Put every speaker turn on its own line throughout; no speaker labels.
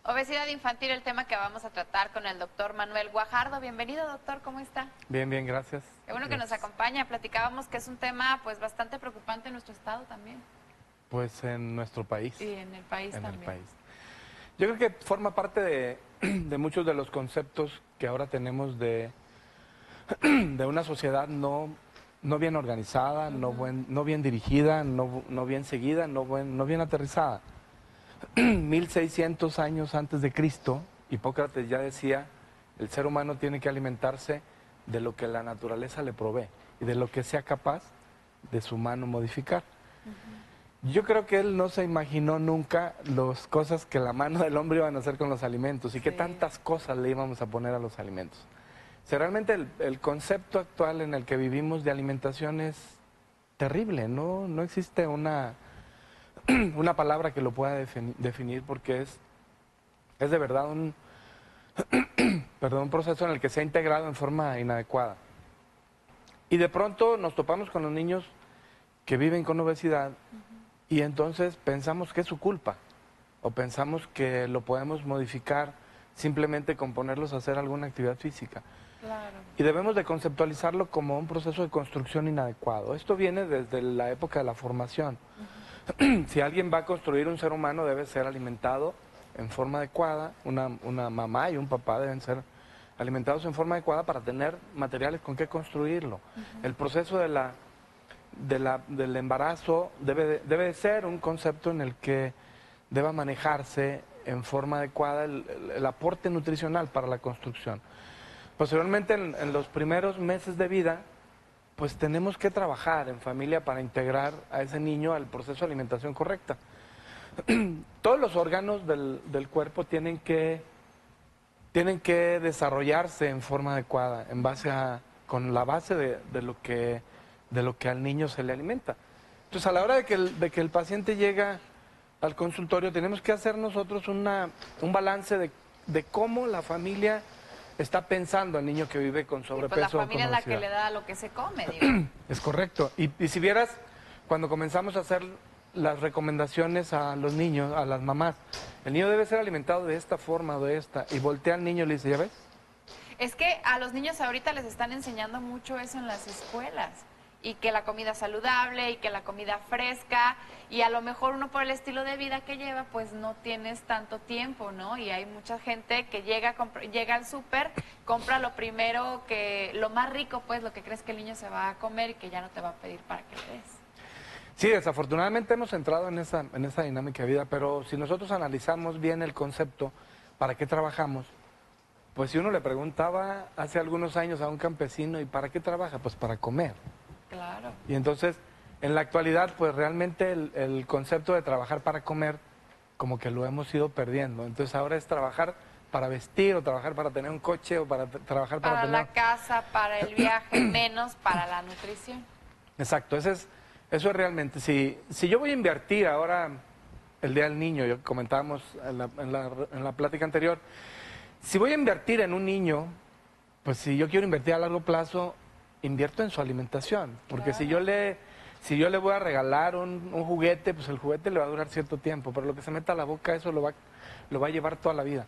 Obesidad infantil, el tema que vamos a tratar con el doctor Manuel Guajardo. Bienvenido, doctor, ¿cómo está?
Bien, bien, gracias.
Qué bueno que nos acompaña. Platicábamos que es un tema pues bastante preocupante en nuestro estado también.
Pues en nuestro país.
Y en el país también.
El país. Yo creo que forma parte de muchos de los conceptos que ahora tenemos de una sociedad no bien organizada, no bien dirigida, no bien seguida, no bien aterrizada. 1600 años antes de Cristo, Hipócrates ya decía, el ser humano tiene que alimentarse de lo que la naturaleza le provee y de lo que sea capaz de su mano modificar. Yo creo que él no se imaginó nunca las cosas que la mano del hombre iban a hacer con los alimentos y qué tantas cosas le íbamos a poner a los alimentos. O sea, realmente el concepto actual en el que vivimos de alimentación es terrible, no existe una palabra que lo pueda definir porque es de verdad un proceso en el que se ha integrado en forma inadecuada. Y de pronto nos topamos con los niños que viven con obesidad y entonces pensamos que es su culpa o pensamos que lo podemos modificar simplemente con ponerlos a hacer alguna actividad física.
Claro.
Y debemos de conceptualizarlo como un proceso de construcción inadecuado. Esto viene desde la época de la formación. Si alguien va a construir un ser humano debe ser alimentado en forma adecuada, una mamá y un papá deben ser alimentados en forma adecuada para tener materiales con qué construirlo. El proceso del embarazo debe de ser un concepto en el que deba manejarse en forma adecuada el aporte nutricional para la construcción. Posteriormente, en los primeros meses de vida, pues tenemos que trabajar en familia para integrar a ese niño al proceso de alimentación correcta. Todos los órganos del cuerpo tienen que desarrollarse en forma adecuada, con la base de lo que al niño se le alimenta. Entonces, a la hora de que el paciente llega al consultorio, tenemos que hacer nosotros un balance de cómo la familia está pensando al niño que vive con sobrepeso.
Pues la familia es la que le da lo que se come, digo.
Es correcto. Y si vieras, cuando comenzamos a hacer las recomendaciones a los niños, a las mamás, el niño debe ser alimentado de esta forma o de esta, y voltea al niño y le dice, ¿ya ves?
Es que a los niños ahorita les están enseñando mucho eso en las escuelas. Y que la comida saludable y que la comida fresca y a lo mejor uno por el estilo de vida que lleva pues no tienes tanto tiempo, ¿no? Y hay mucha gente que llega al súper, compra lo primero, lo más rico pues, lo que crees que el niño se va a comer y que ya no te va a pedir para que le des.
Sí, desafortunadamente hemos entrado en esa dinámica de vida, pero si nosotros analizamos bien el concepto, ¿para qué trabajamos? Pues si uno le preguntaba hace algunos años a un campesino, ¿y para qué trabaja? Pues para comer.
Claro.
Y entonces, en la actualidad, pues realmente el concepto de trabajar para comer, como que lo hemos ido perdiendo. Entonces ahora es trabajar para vestir, o trabajar para tener un coche, o para trabajar para tener...
la casa, para el viaje, menos para la nutrición.
Exacto, eso es realmente. Si yo voy a invertir ahora, el Día del Niño, yo comentábamos en la plática anterior, si voy a invertir en un niño, pues si yo quiero invertir a largo plazo, invierto en su alimentación, porque
claro.
si yo le voy a regalar un juguete, pues el juguete le va a durar cierto tiempo, pero lo que se meta a la boca, eso lo va a llevar toda la vida.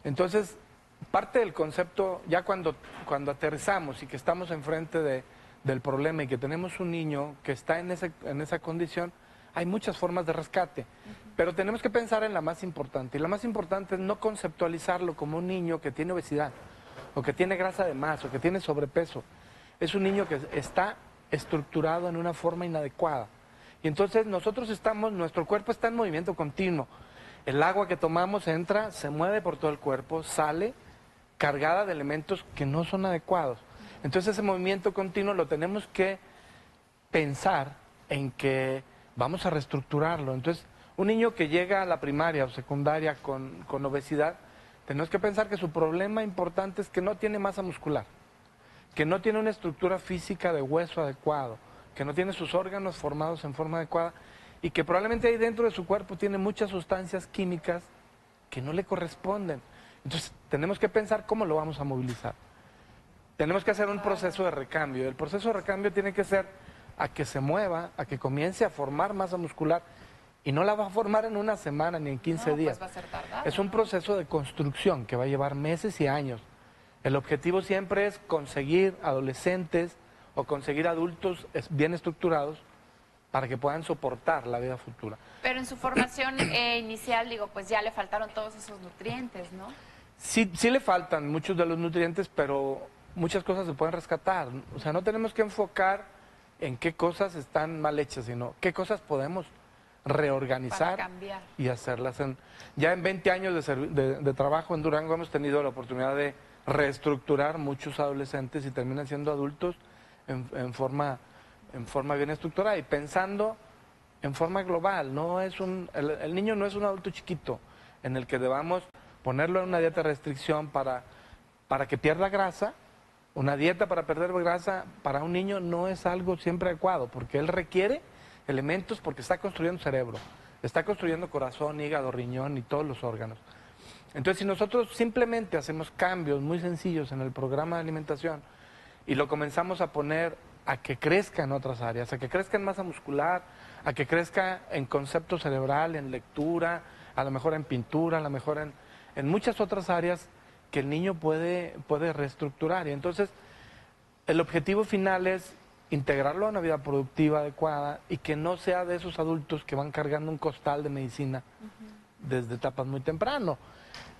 Entonces, parte del concepto, ya cuando aterrizamos y que estamos enfrente del problema y que tenemos un niño que está en esa condición, hay muchas formas de rescate, pero tenemos que pensar en la más importante, y la más importante es no conceptualizarlo como un niño que tiene obesidad, o que tiene grasa de más, o que tiene sobrepeso. Es un niño que está estructurado en una forma inadecuada. Y entonces nuestro cuerpo está en movimiento continuo. El agua que tomamos entra, se mueve por todo el cuerpo, sale cargada de elementos que no son adecuados. Entonces ese movimiento continuo lo tenemos que pensar en que vamos a reestructurarlo. Entonces, un niño que llega a la primaria o secundaria con obesidad, tenemos que pensar que su problema importante es que no tiene masa muscular, que no tiene una estructura física de hueso adecuado, que no tiene sus órganos formados en forma adecuada y que probablemente ahí dentro de su cuerpo tiene muchas sustancias químicas que no le corresponden. Entonces, tenemos que pensar cómo lo vamos a movilizar. Tenemos que hacer un proceso de recambio. El proceso de recambio tiene que ser a que se mueva, a que comience a formar masa muscular Y no la va a formar en una semana ni en 15 días.
Pues va a ser tardado,
Es un proceso de construcción que va a llevar meses y años. El objetivo siempre es conseguir adolescentes o conseguir adultos bien estructurados para que puedan soportar la vida futura.
Pero en su formación inicial, digo, pues ya le faltaron todos esos nutrientes, ¿no?
Sí, sí le faltan muchos de los nutrientes, pero muchas cosas se pueden rescatar. O sea, no tenemos que enfocar en qué cosas están mal hechas, sino qué cosas podemos reorganizar
Para cambiar.
y hacerlas. Ya en 20 años de trabajo en Durango hemos tenido la oportunidad de reestructurar muchos adolescentes y terminan siendo adultos en forma bien estructurada y pensando en forma global. No es el niño no es un adulto chiquito en el que debamos ponerlo en una dieta de restricción para que pierda grasa. Una dieta para perder grasa para un niño no es algo siempre adecuado, porque él requiere elementos porque está construyendo cerebro, está construyendo corazón, hígado, riñón y todos los órganos. Entonces, si nosotros simplemente hacemos cambios muy sencillos en el programa de alimentación y lo comenzamos a poner a que crezca en otras áreas, a que crezca en masa muscular, a que crezca en concepto cerebral, en lectura, a lo mejor en pintura, a lo mejor en muchas otras áreas que el niño puede reestructurar. Y entonces, el objetivo final es integrarlo a una vida productiva adecuada y que no sea de esos adultos que van cargando un costal de medicina desde etapas muy temprano.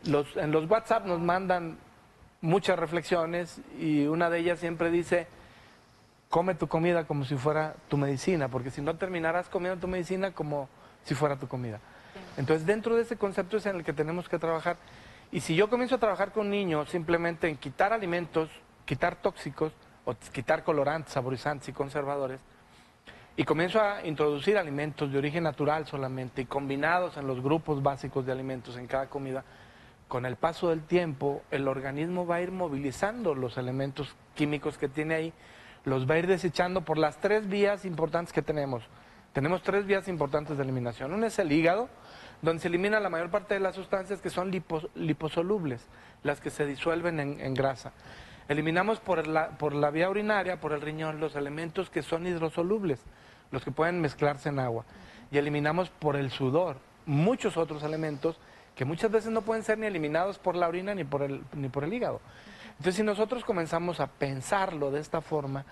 En los WhatsApp nos mandan muchas reflexiones y una de ellas siempre dice: come tu comida como si fuera tu medicina, porque si no terminarás comiendo tu medicina como si fuera tu comida. Entonces, dentro de ese concepto es en el que tenemos que trabajar. Y si yo comienzo a trabajar con niños simplemente en quitar alimentos, quitar tóxicos, o quitar colorantes, saborizantes y conservadores, y comienzo a introducir alimentos de origen natural solamente y combinados en los grupos básicos de alimentos en cada comida, con el paso del tiempo el organismo va a ir movilizando los elementos químicos que tiene ahí, los va a ir desechando por las 3 vías importantes que tenemos. Tenemos 3 vías importantes de eliminación. Una es el hígado, donde se elimina la mayor parte de las sustancias que son liposolubles, las que se disuelven en grasa. Eliminamos por la vía urinaria, por el riñón, los elementos que son hidrosolubles, los que pueden mezclarse en agua. Y eliminamos por el sudor muchos otros elementos que muchas veces no pueden ser ni eliminados por la orina ni por el hígado. Entonces, si nosotros comenzamos a pensarlo de esta forma,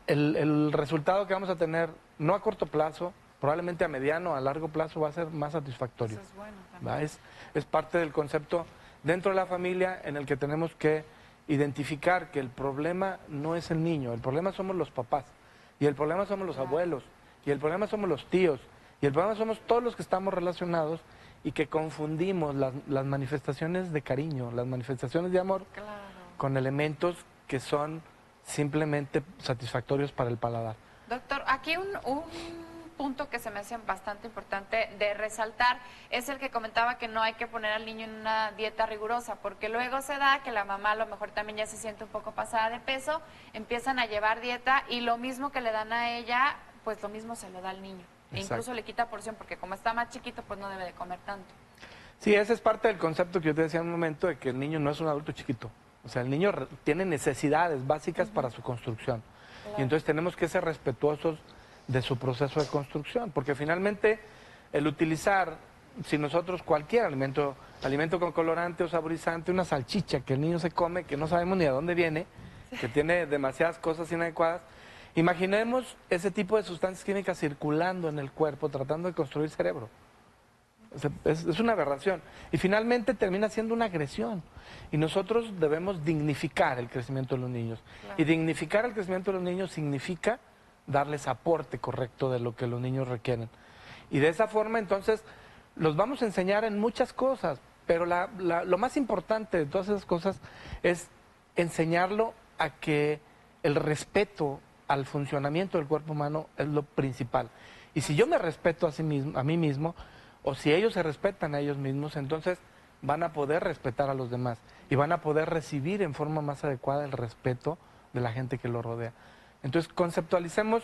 el resultado que vamos a tener, no a corto plazo, probablemente a mediano, a largo plazo, va a ser más satisfactorio.
Eso es bueno también.
Es parte del concepto dentro de la familia en el que tenemos que identificar que el problema no es el niño, el problema somos los papás, y el problema somos los abuelos, y el problema somos los tíos, y el problema somos todos los que estamos relacionados y que confundimos las manifestaciones de cariño, las manifestaciones de amor, con elementos que son simplemente satisfactorios para el paladar.
Doctor, aquí un punto que se me hace bastante importante de resaltar es el que comentaba que no hay que poner al niño en una dieta rigurosa, porque luego se da que la mamá a lo mejor también ya se siente un poco pasada de peso, empiezan a llevar dieta y lo mismo que le dan a ella, pues lo mismo se le da al niño. E incluso le quita porción, porque como está más chiquito, pues no debe de comer tanto.
Sí, ese es parte del concepto que yo te decía en un momento, de que el niño no es un adulto chiquito. O sea, el niño tiene necesidades básicas para su construcción. Claro. Y entonces tenemos que ser respetuosos de su proceso de construcción, porque finalmente el utilizar, si nosotros cualquier alimento con colorante o saborizante, una salchicha que el niño se come, que no sabemos ni de dónde viene, que tiene demasiadas cosas inadecuadas, imaginemos ese tipo de sustancias químicas circulando en el cuerpo, tratando de construir cerebro. Es una aberración. Y finalmente termina siendo una agresión. Y nosotros debemos dignificar el crecimiento de los niños. Claro. Y dignificar el crecimiento de los niños significa darles aporte correcto de lo que los niños requieren. Y de esa forma, entonces, los vamos a enseñar en muchas cosas. Pero lo más importante de todas esas cosas es enseñarlo a que el respeto al funcionamiento del cuerpo humano es lo principal. Y si yo me respeto a mí mismo, o si ellos se respetan a ellos mismos, entonces van a poder respetar a los demás y van a poder recibir en forma más adecuada el respeto de la gente que lo rodea. Entonces conceptualicemos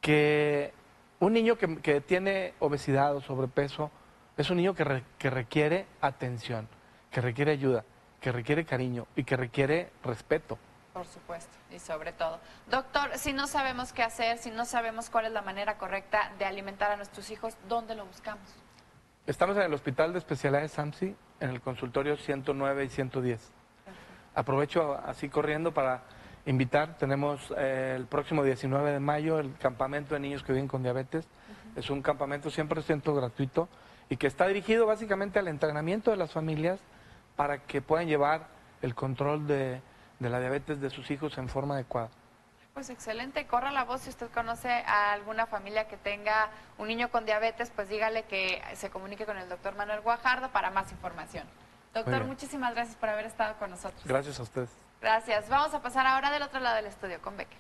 que un niño que tiene obesidad o sobrepeso es un niño que requiere atención, que requiere ayuda, que requiere cariño y que requiere respeto.
Por supuesto, y sobre todo. Doctor, si no sabemos qué hacer, si no sabemos cuál es la manera correcta de alimentar a nuestros hijos, ¿dónde lo buscamos?
Estamos en el Hospital de Especialidades SAMSI, en el consultorio 109 y 110. Aprovecho así corriendo para invitar, tenemos el próximo 19 de mayo el campamento de niños que viven con diabetes. Es un campamento 100% gratuito y que está dirigido básicamente al entrenamiento de las familias para que puedan llevar el control de la diabetes de sus hijos en forma adecuada.
Pues excelente, corra la voz si usted conoce a alguna familia que tenga un niño con diabetes, pues dígale que se comunique con el doctor Manuel Guajardo para más información. Doctor, muchísimas gracias por haber estado con nosotros.
Gracias a ustedes.
Gracias. Vamos a pasar ahora del otro lado del estudio con Becker.